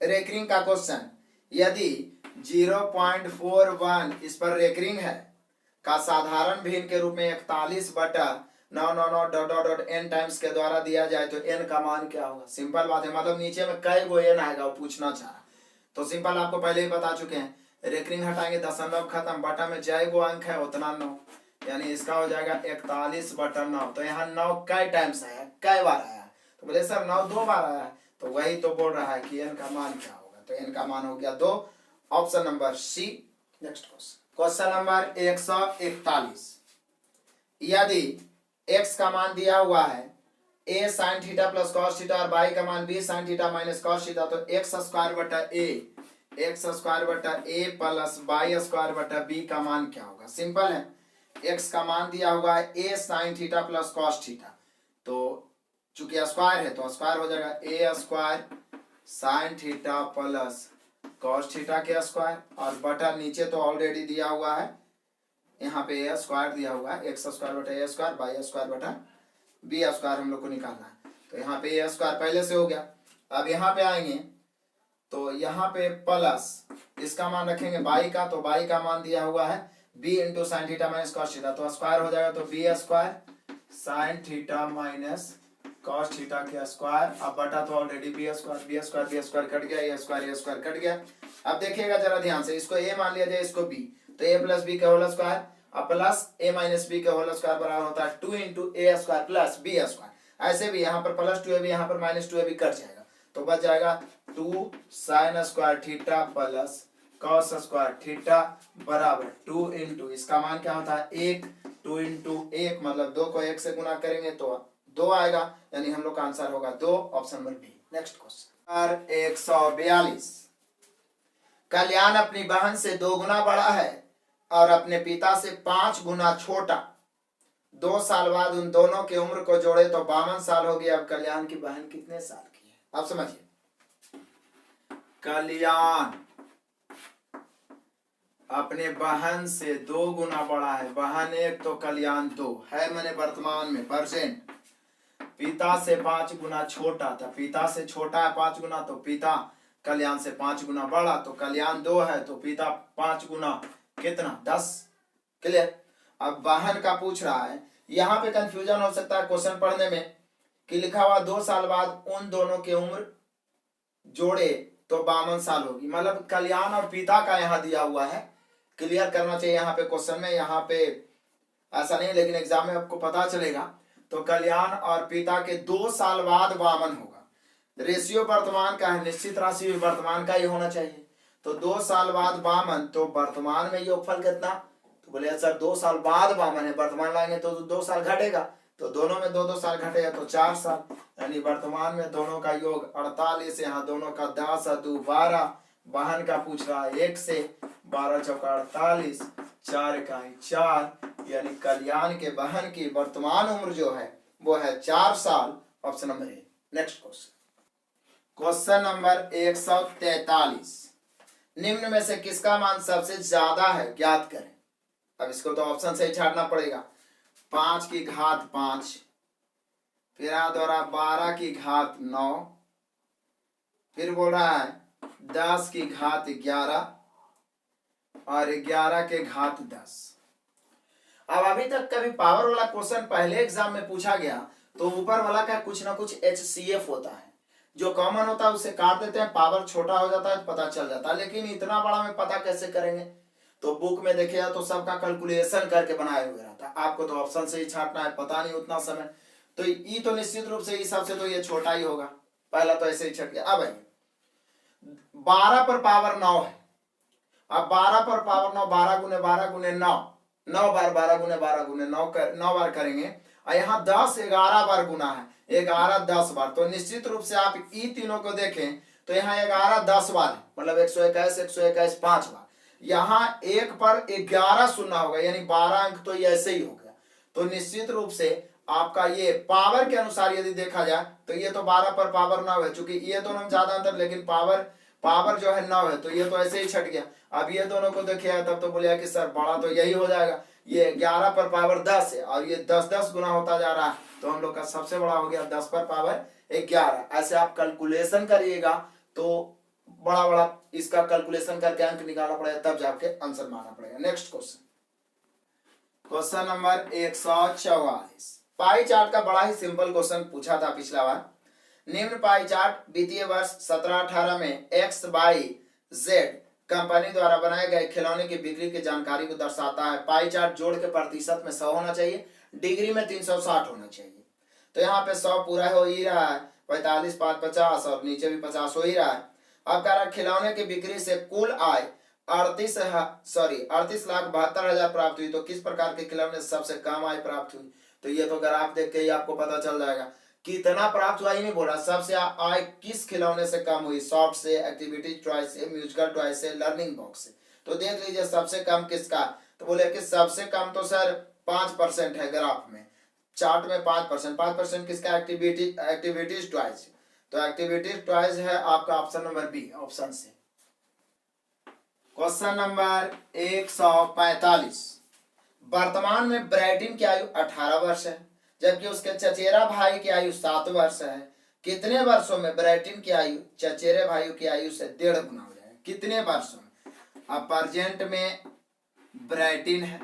recurring का क्वेश्चन। यदि 0.41 इस पर रेकरिंग है का साधारण भिन्न के रूप में 41/999 n टाइम्स के द्वारा दिया जाए तो n का मान क्या होगा। सिंपल बात है, मतलब नीचे में कई गो n आएगा वो पूछना चाह रहा। तो सिंपल आपको पहले ही बता चुके हैं, रेकरिंग हटाएंगे दशमलव खत्म, बटा में जय गो अंक है उतना 9, यानी इसका हो जाएगा 41/9। तो यहाँ 9 कई टाइम्स आया, कई बार आया, तो बोले सर 9 2 बार आया, तो वही तो बोल रहा है कि n का मान क्या होगा। तो n का मान हो गया 2, option number C. Next question number 141। यदि x का मान दिया हुआ है a sin theta plus cos theta और y का मान b sin theta minus cos theta, तो x² प्लस y² b का मान क्या होगा। सिंपल है, x का मान दिया हुआ है a sin theta plus cos theta, तो चूंकि स्क्वायर है तो स्क्वायर हो जाएगा a² sin theta plus cos theta के स्क्वायर, और बटा नीचे तो ऑलरेडी दिया हुआ है, यहाँ पे a स्क्वायर दिया हुआ है, x² बटा a स्क्वायर, y² बटा b स्क्वायर हम लोग को निकालना है। तो यहाँ पे a स्क्वायर पहले से हो गया। अब यहाँ पे आएंगे तो यहाँ पे प्लस इसका मान रखेंगे y का, तो y का मान दिया हुआ है b into sine theta minus cos theta, तो स्क्वायर हो जाएगा, तो b² sine theta minus cos theta के स्क्वायर। अब बटा तो ऑलरेडी b² कट गया, a स्क्वायर कट गया। अब देखिएगा जरा ध्यान से, इसको a मान लिया जाए, इसको b, तो a प्लस बी का होल स्क्वायर और प्लस a माइनस बी का होल स्क्वायर बराबर होता है 2 into a square plus b square. ऐसे भी यहाँ पर प्लस 2ab यहाँ पर माइनस 2ab कट जाएगा, तो बच जाएगा 2 sine square theta plus cos square theta बराबर 2 इंटू, इसका मान क्या होता है 1, 2 इंटू 1 मतलब 2 को 1 से गुना करेंगे तो 2 आएगा, यानी हम लोग का आंसर होगा 2, option number B. Next question 142। Kalyan अपनी बहन से 2 गुना बड़ा है और अपने पिता से 5 गुना छोटा। 2 साल बाद उन दोनों की उम्र को जोड़े तो 52 साल हो गया। अब कल्याण की बहन कितने साल की है, आप समझिए। कल्याण अपने बहन से 2 गुना बड़ा है, बहन 1 तो कल्याण 2 है, मैंने वर्तमान में परसेंट। पिता से 5 गुना छोटा था, पिता से छोटा है 5 गुना, तो पिता कल्याण से 5 गुना बड़ा, तो कल्याण 2 है तो पिता 5 गुना कितना 10। क्लियर। अब बहन का पूछ रहा है, यहाँ पे कंफ्यूजन हो सकता है क्वेश्चन पढ़ने में कि लिखा हुआ 2 साल बाद उन दोनों की उम्र जोड़े तो 52 साल होगी, मतलब कल्याण और पिता का यहाँ दिया हुआ है। क्लियर करना चाहिए यहाँ पे क्वेश्चन में, यहाँ पे ऐसा नहीं लेकिन एग्जाम में आपको पता चलेगा। तो कल्याण और पिता के 2 साल बाद 52 होगा। रेशियो वर्तमान का है, निश्चित राशि भी वर्तमान का ही होना चाहिए। तो 2 साल बाद 52, तो वर्तमान में योगफल कितना, तो बोले सर 2 साल बाद 52 है, वर्तमान लाएंगे तो 2 साल घटेगा, तो दोनों में 2 साल घटेगा तो 4 साल, यानी वर्तमान में दोनों का योग 48, यहाँ दोनों का 10 और 2 12, बहन का पूछ रहा है 1 से, 12 चौका 48, 4 इकाई 4, यानी कल्याण के बहन की वर्तमान उम्र जो है वो है 4 साल। Option number A. Next question, question number 143, निम्न में से किसका मान सबसे ज्यादा है, ज्ञात करें। अब इसको तो ऑप्शन से ही छाड़ना पड़ेगा। 5 की घात 5, फिर द्वारा 12 की घात 9, फिर बोल रहा है 10 की घात 11 और 11 के घात 10। अब अभी तक कभी पावर वाला क्वेश्चन पहले एग्जाम में पूछा गया तो ऊपर वाला का कुछ ना कुछ HCF होता है, जो कॉमन होता है उसे काट देते हैं, पावर छोटा हो जाता है, पता चल जाता है। लेकिन इतना बड़ा में पता कैसे करेंगे, तो बुक में देखिएगा तो सबका कैलकुलेशन करके बनाए हुए रहता है। आपको तो ऑप्शन से ही छांटना है, पता नहीं उतना समय, तो ई तो निश्चित रूप से इस हिसाब से तो ये छोटा ही होगा, पहला तो ऐसे ही छट गया। अब 12 पर पावर 9 है। अब 12 पर पावर 9, 12 गुने 12 गुने 9, 9 बार 12 गुने 12 गुने 9 बार करेंगे। और यहाँ 10 11 बार गुना है, 11 10 बार, तो निश्चित रूप से आप ई तीनों को देखें तो यहाँ 11 10 बार है, मतलब 121 121 5 बार। यहाँ 1 पर 11 सुनना होगा, यानी 12 अंक तो ये ऐसे ही हो गया। तो निश्चित रूप से आपका ये पावर के अनुसार यदि देखा जाए तो ये तो 12 पर पावर 9 है, चूंकि ये दोनों में ज्यादा अंतर, लेकिन पावर जो है 9 है, तो ये तो ऐसे ही छट गया। अब ये दोनों को देखिएगा तब तो बोलिएगा कि सर बड़ा तो यही हो जाएगा, ये 11 पर पावर 10 है और ये 10 10 गुना होता जा रहा है, तो हम लोग का सबसे बड़ा हो गया 10 पर पावर 11। ऐसे आप कैलकुलेशन करिएगा तो बड़ा बड़ा इसका कैलकुलेशन करके अंक निकालना पड़ेगा, तब जाके आंसर मारना पड़ेगा। Next question, question number 144, pie chart का बड़ा ही सिंपल क्वेश्चन पूछा था पिछला बार। निम्न पाई चार्ट वित्तीय वर्ष 17-18 में XYZ कंपनी द्वारा बनाए गए खिलौने की बिक्री की जानकारी को दर्शाता है। पाई चार्ट जोड़ के प्रतिशत में 100 होना चाहिए, डिग्री में 360 होना चाहिए। तो यहाँ पे 100 पूरा हो ही रहा है, 45 5 50 और नीचे भी 50 हो ही रहा है। अब कह रहा खिलौने की बिक्री से कुल आय 38,72,हजार प्राप्त हुई। तो किस प्रकार के खिलौने से सबसे कम आय प्राप्त हुई, तो ये तो ग्राफ देख के ही आपको पता चल जाएगा। कितना प्राप्त हुआ ही नहीं बोला, सबसे आय किस खिलौने से कम हुई, सॉफ्ट से, एक्टिविटी टॉय से, म्यूजिकल टॉय से, लर्निंग बॉक्स से। तो देख लीजिए सबसे कम किसका, तो बोले कि सबसे कम तो सर 5% है ग्राफ में, चार्ट में 5%। 5% किसका, एक्टिविटीज टॉयज। तो एक्टिविटीज टॉयज है आपका ऑप्शन नंबर बी, ऑप्शन से। क्वेश्चन नंबर 145, वर्तमान में ब्रैटिन की आयु 18 वर्ष है, जबकि उसके चचेरा भाई की आयु 7 वर्ष है। कितने वर्षों में ब्रैटिन की आयु चचेरे भाई की आयु से 1.5 गुना हो जाएगा, कितने वर्षों में। अब प्रेजेंट में ब्रैटिन है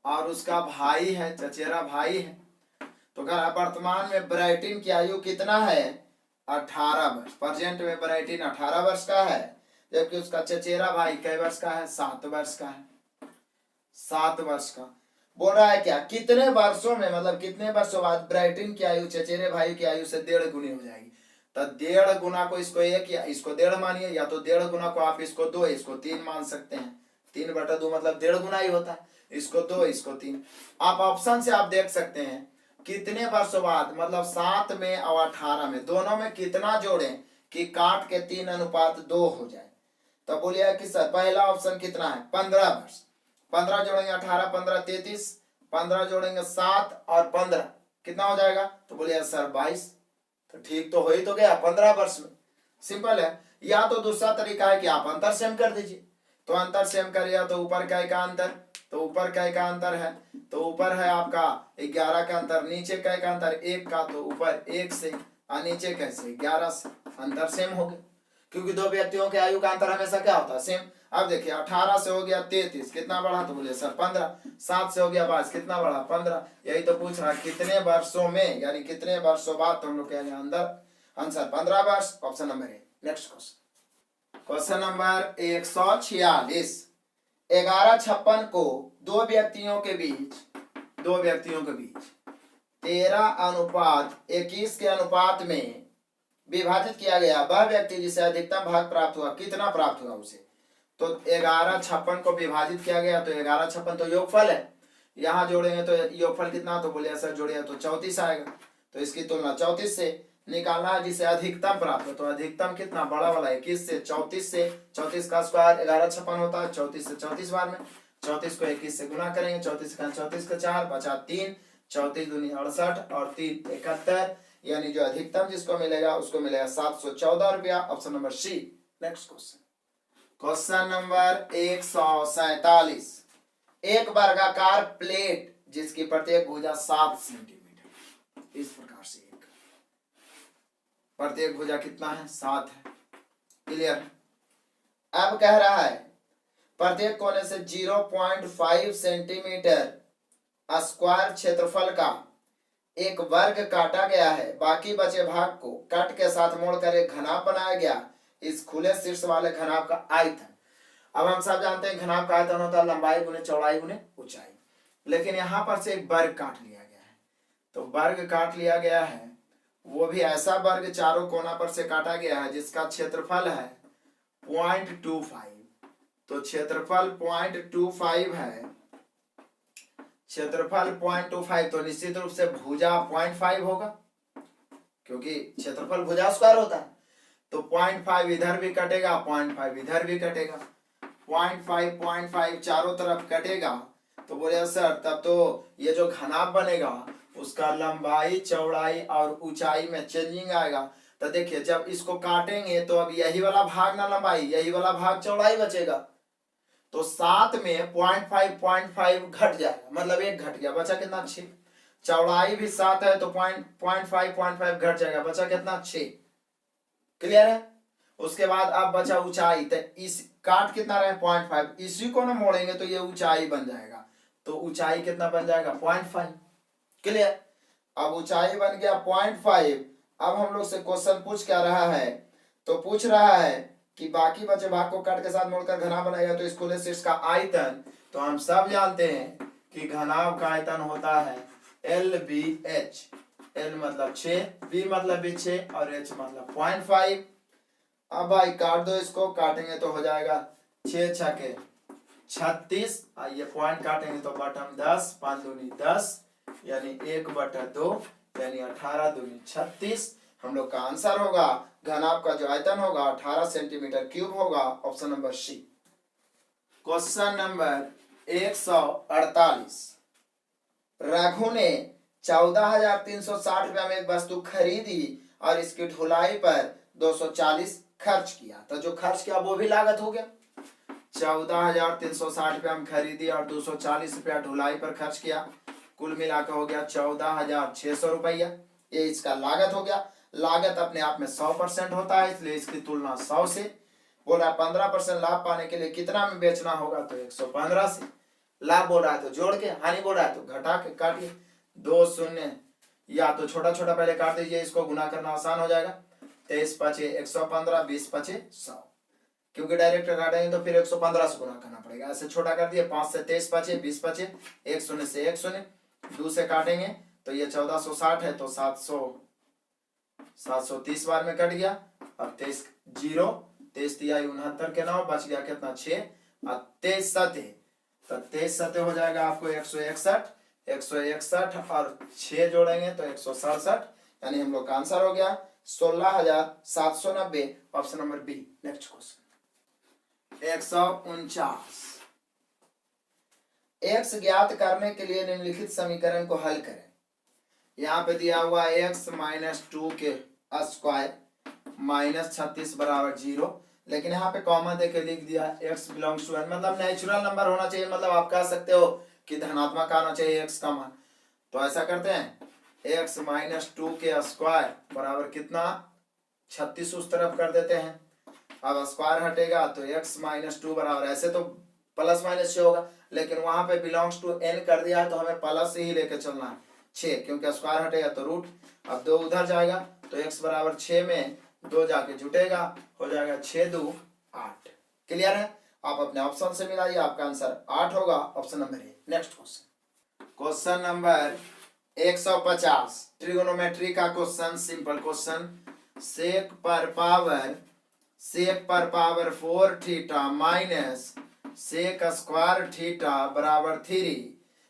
और उसका भाई है, चचेरा भाई है, तो कह रहा वर्तमान में ब्रैटिन की आयु कितना है, 18 वर्ष। प्रेजेंट में ब्रैटिन 18 वर्ष का है, जबकि उसका चचेरा भाई कै वर्ष का है, 7 वर्ष का है, 7 वर्ष का। बोल रहा है क्या, कितने वर्षों में, मतलब कितने वर्षों बाद ब्रैटिन की आयु चचेरे भाई की आयु से 1.5 गुनी हो जाएगी। तो 1.5 गुना को इसको 1 या इसको 1.5 मानिए, या तो 1.5 गुना को आप इसको 2 इसको 3 मान सकते हैं। 3/2 मतलब 1.5 गुना ही होता है, इसको 2 इसको 3। आप ऑप्शन से आप देख सकते हैं कितने वर्षों बाद, मतलब 7 में और 18 में, दोनों में कितना जोड़ें कि काट के 3:2 हो जाए। तो बोलिए कि सर पहला ऑप्शन कितना है, 15 वर्ष। 15 जोड़ेंगे 18 15 33, 15 जोड़ेंगे 7 और 15 कितना हो जाएगा, तो बोलिए सर 22। तो ठीक तो हो ही तो गया 15 वर्ष में, सिंपल है। या तो दूसरा तरीका है कि आप अंतर सेम कर दीजिए, तो अंतर सेम करिए तो ऊपर का एक अंतर, तो ऊपर का एक अंतर है, तो ऊपर है आपका 11 का अंतर, नीचे का एक अंतर 1 का, तो ऊपर 1 से और नीचे कैसे 11 से, अंतर सेम हो गया, क्योंकि दो व्यक्तियों के आयु का अंतर हमेशा क्या होता है, सेम। अब देखिए 18 से हो गया 33, कितना बढ़ा, तो बोले सर 15। 7 से हो गया 22, कितना बढ़ा, 15। यही तो पूछ रहा कितने वर्षों में, यानी कितने वर्षों बाद, तो हम लोग कहेंगे अंदर आंसर 15 वर्ष, option number A. Next question, question number 146, 1156 को दो व्यक्तियों के बीच 13:21 के अनुपात में विभाजित किया गया। वह व्यक्ति जिसे अधिकतम भाग प्राप्त हुआ, कितना प्राप्त हुआ उसे, तो 1156 को विभाजित किया गया, तो 1156 तो योगफल है, यहाँ जोड़ेंगे तो योगफल कितना, तो बोले सर जोड़िए तो 34 आएगा, तो इसकी तुलना 34 से। निकालना है जिसे अधिकतम प्राप्त हो। तो अधिकतम कितना, बड़ा वाला 21 से 34 का स्क्वायर 1156 होता है। 34 से 34 बार में 34 को 21 से गुना करेंगे, 34 का 4 बचा 3, 34 दूनी 68 और 3 71, यानी जो अधिकतम जिसको मिलेगा उसको मिलेगा 714 रुपया। Option number C. Next question, question number 147। एक वर्गाकार प्लेट जिसकी प्रत्येक भुजा 7 सेंटीमीटर, इस प्रकार से एक प्रत्येक भुजा कितना है, 7 है। क्लियर। अब कह रहा है प्रत्येक कोने से 0.5 सेंटीमीटर स्क्वायर क्षेत्रफल का एक वर्ग काटा गया है, बाकी बचे भाग को कट के साथ मोड़कर एक घनाभ बनाया गया। इस खुले शीर्ष वाले घनाभ का आयतन। अब हम सब जानते हैं घनाभ का आयतन होता है लंबाई गुने चौड़ाई गुने ऊंचाई, लेकिन यहां पर से एक वर्ग काट लिया गया है। तो वर्ग काट लिया गया है, वो भी ऐसा वर्ग चारों कोना पर से काटा गया है जिसका क्षेत्रफल है 0.25। तो क्षेत्रफल 0.25 है, क्षेत्रफल 0.25, तो निश्चित रूप से भुजा 0.5 होगा, क्योंकि क्षेत्रफल भुजा स्क्वायर होता है। तो 0.5 इधर भी कटेगा, 0.5 इधर भी कटेगा, 0.5 चारों तरफ कटेगा। तो बोले सर तब तो ये जो घनाभ बनेगा उसका लंबाई चौड़ाई और ऊंचाई में चेंजिंग आएगा। तो देखिए जब इसको काटेंगे तो अब यही वाला भाग ना लंबाई, यही वाला भाग चौड़ाई बचेगा। तो 7 में 0.5 घट जाएगा, मतलब एक घट गया, बचा कितना 6। चौड़ाई भी 7 है तो 0.5 घट जाएगा, बचा कितना 6। क्लियर है। उसके बाद अब बचा ऊंचाई, तो इस काट कितना रहे 0.5, इसी को ना मोड़ेंगे तो ये ऊंचाई बन जाएगा। तो ऊंचाई कितना बन जाएगा 0.5। क्लियर। अब ऊंचाई बन गया 0.5। अब हम लोग से क्वेश्चन पूछ क्या रहा है, तो पूछ रहा है कि बाकी बचे भाग को काट के साथ मोड़कर घनाभ बनाएगा तो इस खुले शीर्ष का आयतन। तो हम सब जानते हैं कि घनाभ का आयतन होता है LBH। L मतलब 6, B मतलब भी 6 और H मतलब 0.5। अब भाई काट दो, इसको काटेंगे तो हो जाएगा 6 छके 36, ये पॉइंट काटेंगे तो बटम 10, 5 दूनी 10 यानी 1/2 यानी 18 दूनी 36। हम लोग का आंसर होगा घनाभ का जो आयतन होगा 18 सेंटीमीटर क्यूब होगा। Option number C. Question number 148। Raghu ने 14,360 रुपया में एक वस्तु खरीदी और इसकी ढुलाई पर 240 खर्च किया। तो जो खर्च किया वो भी लागत हो गया। 14,360 रुपया में खरीदी और 240 रुपया ढुलाई पर खर्च किया, कुल मिलाकर हो गया 14,600 रुपया। ये इसका लागत हो गया। लागत अपने आप में 100% होता है, इसलिए इसकी तुलना 100 से। बोला 15% लाभ पाने के लिए कितना में बेचना होगा, तो 115 से। लाभ बोल रहा है तो जोड़ के, हानि बोल रहा है तो घटा के काटिए। 2 शून्य, या तो छोटा छोटा पहले काट दीजिए, इसको गुना करना आसान हो जाएगा। 23 पचे 115, 20 पचे 100, क्योंकि डायरेक्ट काटेंगे तो फिर 115 से गुना करना पड़ेगा। ऐसे छोटा कर दिए, 5 से 23 पचे 20 पचे, 1 शून्य से 1 शून्य, 2 से काटेंगे तो ये 1460 है तो 730 बार में कट गया। अब 23 0, 23 तिया 69 के 9, बच गया कितना 6 और 23 सते, तो 23 सते हो जाएगा आपको 161, 161 और 6 जोड़ेंगे तो 167, यानी हम लोग का आंसर हो गया 16,790। Option number B. Next question 149। x ज्ञात करने के लिए निम्नलिखित समीकरण को हल करें। यहाँ पे दिया हुआ x - 2 के स्क्वायर -36 बराबर 0, लेकिन यहाँ पे कॉमन देके लिख दिया x बिलोंग्स टू n, मतलब नेचुरल नंबर होना चाहिए, मतलब आप कह सकते हो कि धनात्मक आना चाहिए x का मान। तो ऐसा करते हैं, x - 2 के स्क्वायर बराबर कितना 36 उस तरफ कर देते हैं। अब स्क्वायर हटेगा तो x - 2 बराबर, ऐसे तो प्लस माइनस 6 होगा, लेकिन वहां पे बिलोंग्स टू n कर दिया है तो हमें प्लस ही लेके चलना है 6, क्योंकि स्क्वायर हटेगा तो रूट। अब 2 उधर जाएगा तो x बराबर 6 में 2 जाके जुटेगा, हो जाएगा 6 2 8। क्लियर है। आप अपने ऑप्शन से मिलाइए, आपका आंसर 8 होगा। Option number A. Next question, question number 150 trigonometry का क्वेश्चन, सिंपल क्वेश्चन। सेक पर power 4 theta minus sec square theta बराबर 3,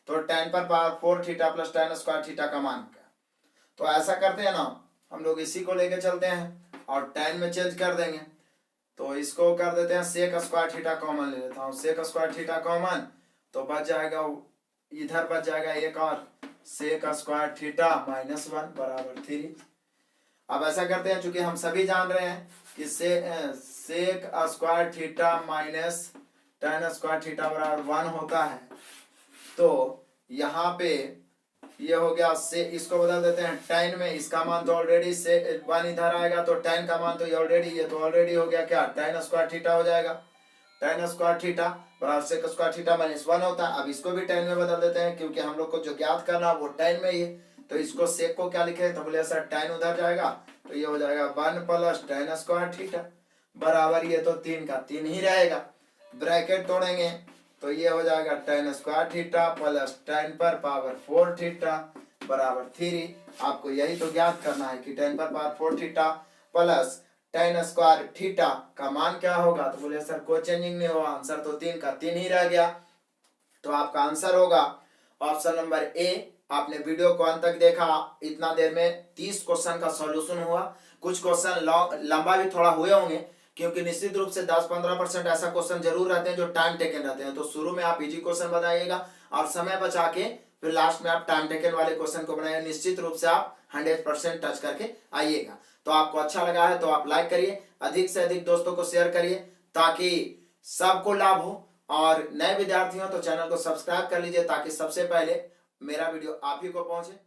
तो tan पर power 4 theta plus tan square theta का मान क्या। तो ऐसा करते हैं ना, हम लोग इसी को लेके चलते हैं और tan में चेंज कर देंगे। तो इसको कर देते हैं सेक स्क्वायर थीटा कॉमन ले लेता हूँ, सेक स्क्वायर थीटा कॉमन, तो बच जाएगा इधर बच जाएगा एक और सेक स्क्वायर थीटा -1 बराबर 3। अब ऐसा करते हैं, चूंकि हम सभी जान रहे हैं कि sec square theta minus tan square theta बराबर 1 होता है, तो यहाँ पे ये हो गया से, इसको बदल देते हैं tan में, इसका मान तो ऑलरेडी से 1 इधर आएगा तो tan का मान तो ये ऑलरेडी हो गया क्या, tan स्क्वायर थीटा हो जाएगा। tan स्क्वायर थीटा बराबर सेक स्क्वायर थीटा -1 होता है। अब इसको भी tan में बदल देते हैं, क्योंकि हम लोग को जो ज्ञात करना वो tan में ही है, तो इसको सेक को क्या लिखे, तो बोले सर tan उधर जाएगा, तो ये हो जाएगा 1 + tan स्क्वायर थीटा बराबर, ये तो 3 का 3 ही रहेगा, ब्रैकेट तोड़ेंगे तो ये हो जाएगा tan square theta plus tan पर पावर 4 थीटा बराबर 3। आपको यही तो ज्ञात करना है कि tan पर power 4 theta plus tan square theta का मान क्या होगा, तो बोले सर कोई चेंजिंग नहीं होगा, आंसर तो 3 का 3 ही रह गया। तो आपका आंसर होगा ऑप्शन नंबर ए। आपने वीडियो को अंत तक देखा, इतना देर में 30 क्वेश्चन का सॉल्यूशन हुआ। कुछ क्वेश्चन लंबा भी थोड़ा हुए होंगे, क्योंकि निश्चित रूप से 10-15% ऐसा क्वेश्चन जरूर रहते हैं जो टाइम टेकन रहते हैं। तो शुरू में आप इजी क्वेश्चन बनाइएगा और समय बचा के फिर लास्ट में आप टाइम टेकन वाले क्वेश्चन को बनाइए। निश्चित रूप से आप 100% टच करके आइएगा। तो आपको अच्छा लगा है तो आप लाइक करिए, अधिक से अधिक दोस्तों को शेयर करिए ताकि सबको लाभ हो, और नए विद्यार्थी हो तो चैनल को सब्सक्राइब कर लीजिए ताकि सबसे पहले मेरा वीडियो आप ही को पहुंचे।